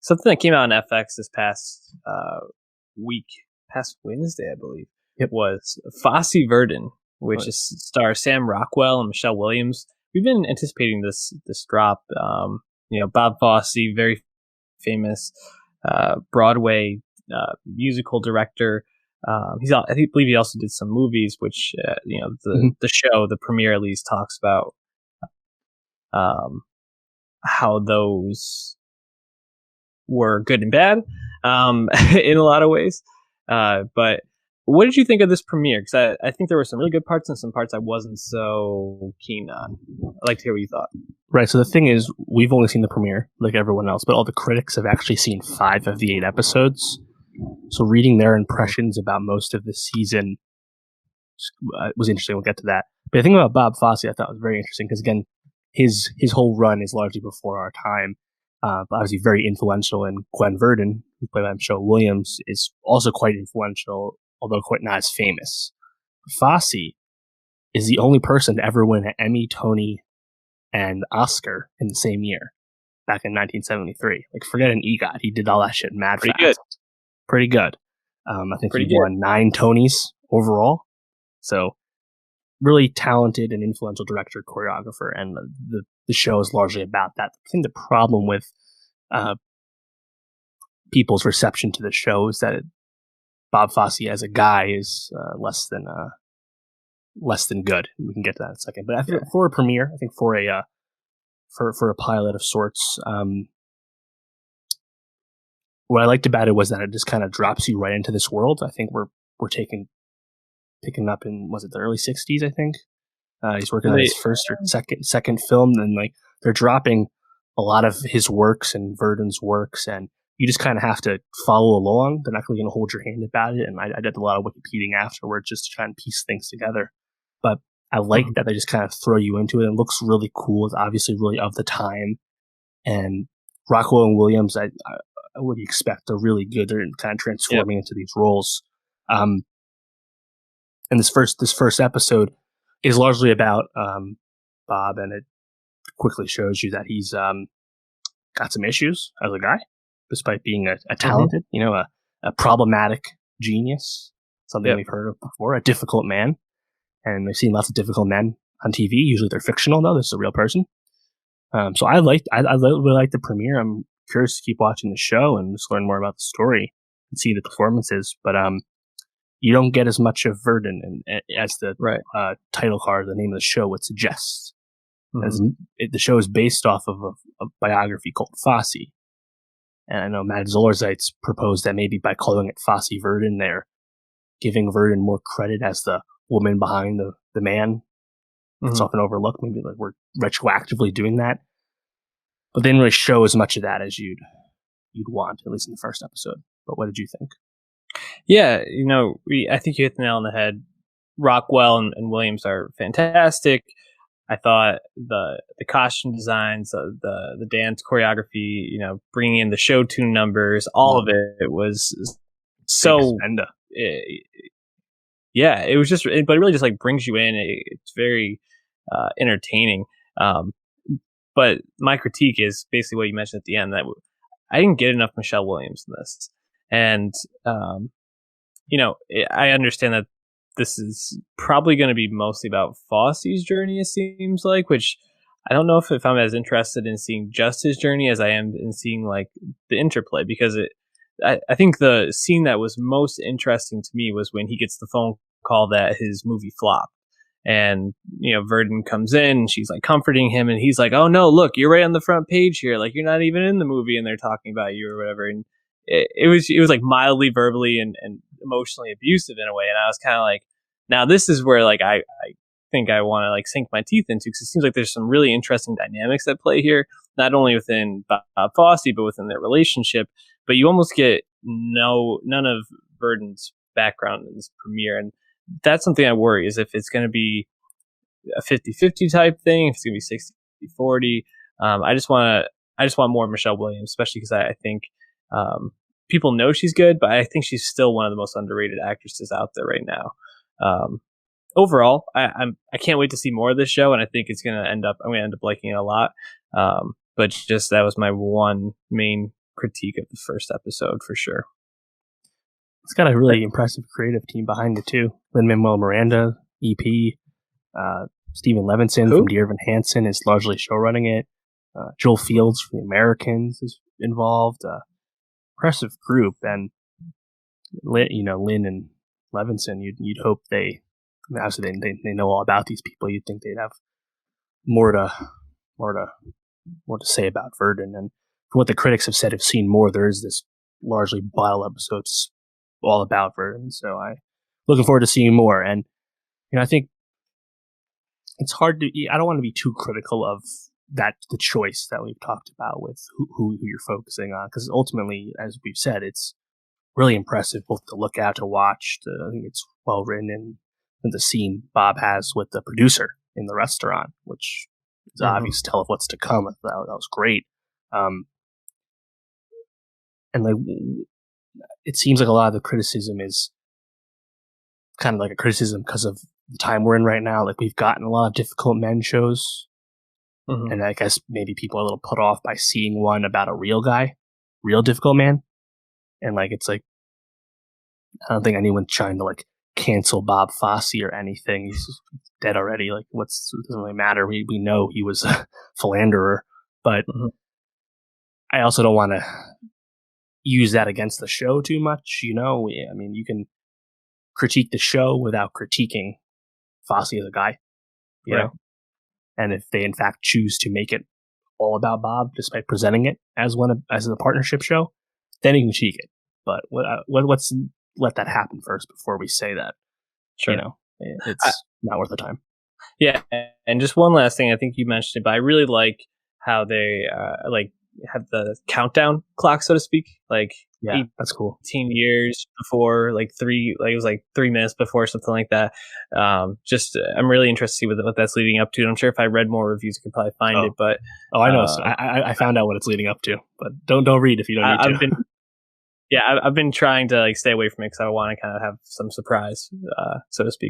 something that came out on FX this past week, past Wednesday, I believe. It was Fosse Verdon, which is stars Sam Rockwell and Michelle Williams. We've been anticipating this drop. Bob Fosse, very famous Broadway musical director. I believe he also did some movies, which the show, the premiere at least, talks about how those were good and bad in a lot of ways. But what did you think of this premiere? Because I think there were some really good parts and some parts I wasn't so keen on. I'd like to hear what you thought. Right, so the thing is, we've only seen the premiere, like everyone else, but all the critics have actually seen 5 of the 8 episodes. So reading their impressions about most of the season was interesting. We'll get to that. But the thing about Bob Fosse I thought was very interesting, because again, his whole run is largely before our time. But obviously very influential, and Gwen Verdon, who's played by Michelle Williams, is also quite influential, although quite not as famous. Fosse is the only person to ever win an Emmy, Tony, and Oscar in the same year, back in 1973. Like, forget an EGOT. He did all that shit mad fast. Pretty good. I think he won 9 Tonys overall. So, really talented and influential director, choreographer, and the show is largely about that. I think the problem with people's reception to the show is that Bob Fosse as a guy is less than good. We can get to that in a second. But I think for a premiere, I think for a pilot of sorts, what I liked about it was that it just kind of drops you right into this world. I think we're picking up in, was it the early 60s, I think? He's working on his first or second film, and like they're dropping a lot of his works and Verdon's works, and you just kind of have to follow along. They're not really going to hold your hand about it, and I did a lot of Wikipediaing afterwards just to try and piece things together. But I like that they just kind of throw you into it. It looks really cool. It's obviously really of the time, and Rockwell and Williams, I would expect, are really good. They're kind of transforming into these roles. And this first episode is largely about Bob, and it quickly shows you that he's got some issues as a guy, despite being a talented, a problematic genius, something we've heard of before, a difficult man. And we've seen lots of difficult men on TV. Usually they're fictional, though. This is a real person. So I really liked the premiere. I'm curious to keep watching the show and just learn more about the story and see the performances. But you don't get as much of Verdon as the title card, the name of the show would suggest. The show is based off of a biography called Fosse. And I know Matt Zollernzeitz proposed that maybe by calling it Fosse Verdon, they're giving Verdon more credit as the woman behind the man. It's often overlooked. Maybe like we're retroactively doing that. But they didn't really show as much of that as you'd want, at least in the first episode. But what did you think? Yeah, I think you hit the nail on the head. Rockwell and Williams are fantastic. I thought the costume designs, the dance choreography, bringing in the show tune numbers, all of it was so. It was just, but it really just like brings you in. It's very entertaining. But my critique is basically what you mentioned at the end, that I didn't get enough Michelle Williams in this. And, I understand that this is probably going to be mostly about Fosse's journey, it seems like, which I don't know if I'm as interested in seeing just his journey as I am in seeing like the interplay, because I think the scene that was most interesting to me was when he gets the phone call that his movie flopped. And, Verdon comes in and she's like comforting him, and he's like, "Oh no, look, you're right on the front page here. Like, you're not even in the movie and they're talking about you," or whatever. And it was like mildly verbally and emotionally abusive in a way. And I was kind of like, now this is where like I think I want to like sink my teeth into, because it seems like there's some really interesting dynamics at play here, not only within Bob Fosse, but within their relationship. But you almost get none of Verdon's background in this premiere. And that's something I worry, is if it's going to be a 50-50 type thing, if it's going to be 60-40. I just want more Michelle Williams, especially because I think people know she's good, but I think she's still one of the most underrated actresses out there right now. Overall, I can't wait to see more of this show, and I think I'm going to end up liking it a lot. But just that was my one main critique of the first episode for sure. It's got a really impressive creative team behind it too. Lin-Manuel Miranda, EP, Stephen Levinson from Dear Evan Hansen is largely showrunning it. Joel Fields from The Americans is involved. Impressive group, and Lin and Levinson. You'd hope obviously they know all about these people. You'd think they'd have more to say about Verdon. And from what the critics have said, have seen more. There is this largely bottle episodes all about Verdon. So I looking forward to seeing more. And I think it's hard to. I don't want to be too critical of the choice that we've talked about with who you're focusing on, because ultimately, as we've said, it's really impressive both to look at, to watch. I think it's well written, and the scene Bob has with the producer in the restaurant, which is obvious tell of what's to come. That was great. And like, it seems like a lot of the criticism is kind of like a criticism because of the time we're in right now. Like, we've gotten a lot of difficult men shows. And I guess maybe people are a little put off by seeing one about a real guy, real difficult man. And like, it's like, I don't think anyone's trying to like cancel Bob Fosse or anything. He's dead already. Like, it doesn't really matter. We know he was a philanderer, but I also don't want to use that against the show too much. I mean, you can critique the show without critiquing Fosse as a guy, you know? And if they in fact choose to make it all about Bob, just by presenting it as a partnership show, then you can critique it. But let's let that happen first before we say that. Sure. It's not worth the time. Yeah, and just one last thing. I think you mentioned it, but I really like how they have the countdown clock, so to speak. Like, yeah, that's cool. 18 years before, it was 3 minutes before, something like that. I'm really interested to see what that's leading up to. I'm sure if I read more reviews, I could probably find it. But I know. I found out what it's leading up to, but don't read if you don't need to. I've been trying to stay away from it because I want to kind of have some surprise, so to speak.